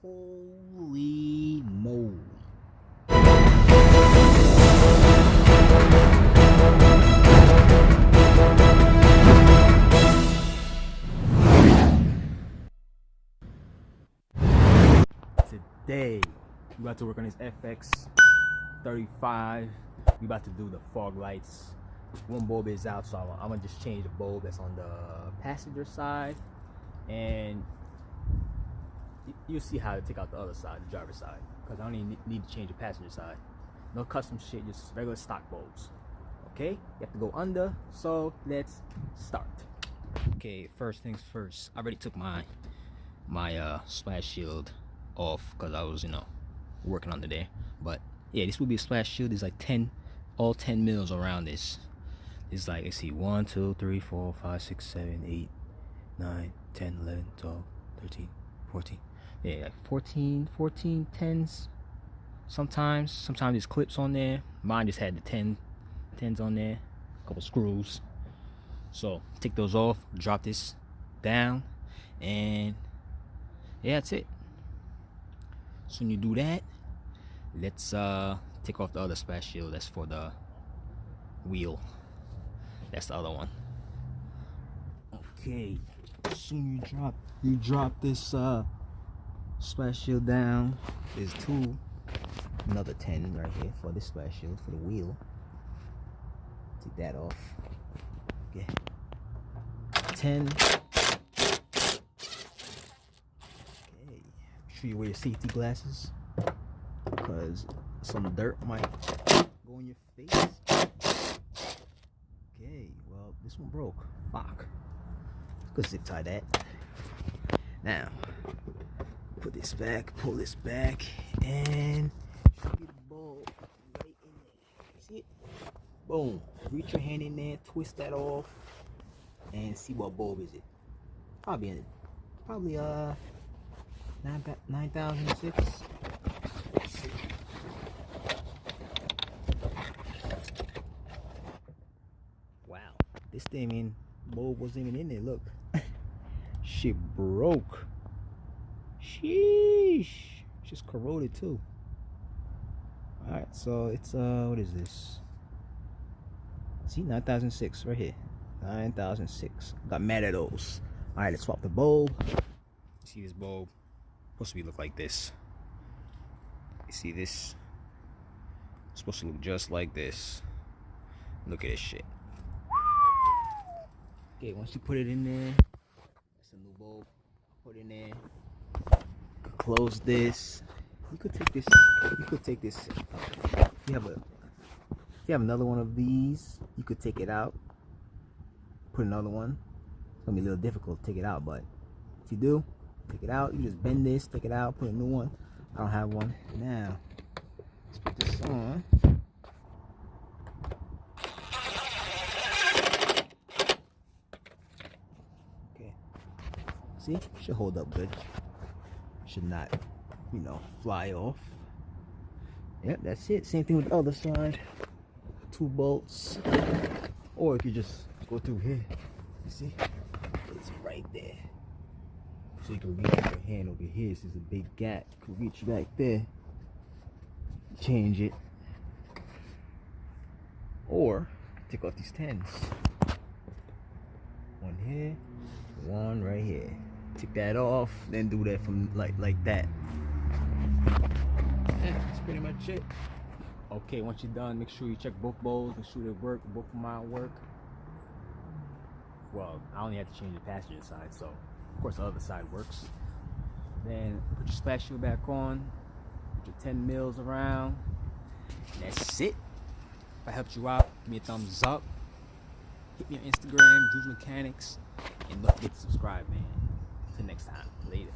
Holy moly. Today, we about to work on this Fx35. We about to do the fog lights. One bulb is out, so I'm gonna just change the bulb that's on the passenger side, and you'll see how to take out the other side, the driver's side, because I don't even need to change the passenger side. No custom shit, just regular stock bulbs. Okay, you have to go under, so let's start. Okay, first things first, I already took my splash shield off because I was, working on today. But yeah, this will be a splash shield. There's like all 10 mils around this. It's like, let's see, 1 2 3 4 5 6 7 8 9 10 11 12 13 14. Yeah, like 14 10s. Sometimes there's clips on there. Mine just had the 10s on there, a couple screws. So take those off, drop this down, and yeah, that's it. So when you do that, let's take off the other splash shield. That's for the wheel. That's the other one. Okay, soon you drop this splash shield down. There's another 10 right here for this splash shield for the wheel. Take that off. Okay, 10. Okay, make sure you wear your safety glasses, because some dirt might go in your face. Okay, well, this one broke. Fuck. Let's zip tie that. Now, put this back, pull this back, and get the bulb right in there. See it? Boom. Reach your hand in there, twist that off, and see what bulb is it. Probably 9006. Wow, this thing bulb wasn't even in there. Look, shit broke. Sheesh, it's just corroded too. All right, so it's what is this? See, 9006 right here. 9006. Got mad at those. All right, let's swap the bulb. See, this bulb supposed to look like this. You see this? It's supposed to look just like this. Look at this shit. Okay, once you put it in there, that's a new bulb. Put it in there. Close this. You could take this. If you have another one of these, you could take it out. Put another one. It's gonna be a little difficult to take it out, but if you do, take it out. You just bend this, take it out, put a new one. I don't have one. Now, let's put this on. Okay. See? Should hold up good. Should not, fly off. Yep, that's it. Same thing with the other side. 2 bolts. Or if you just go through here, you see? It's right there. So you can reach your hand over here. This is a big gap. You can reach back there. Change it. Or take off these 10s. One here, one right here. Take that off, then do that from like that. Yeah, that's pretty much it. Okay, once you're done, make sure you check both bulbs, make sure they work, both of mine work. Well, I only have to change the passenger side, so of course the other side works. Then put your splash shield back on, put your 10 mils around, and that's it. If I helped you out, give me a thumbs up. Hit me on Instagram, Juice Mechanics, and don't forget to subscribe, man. Until next time, later.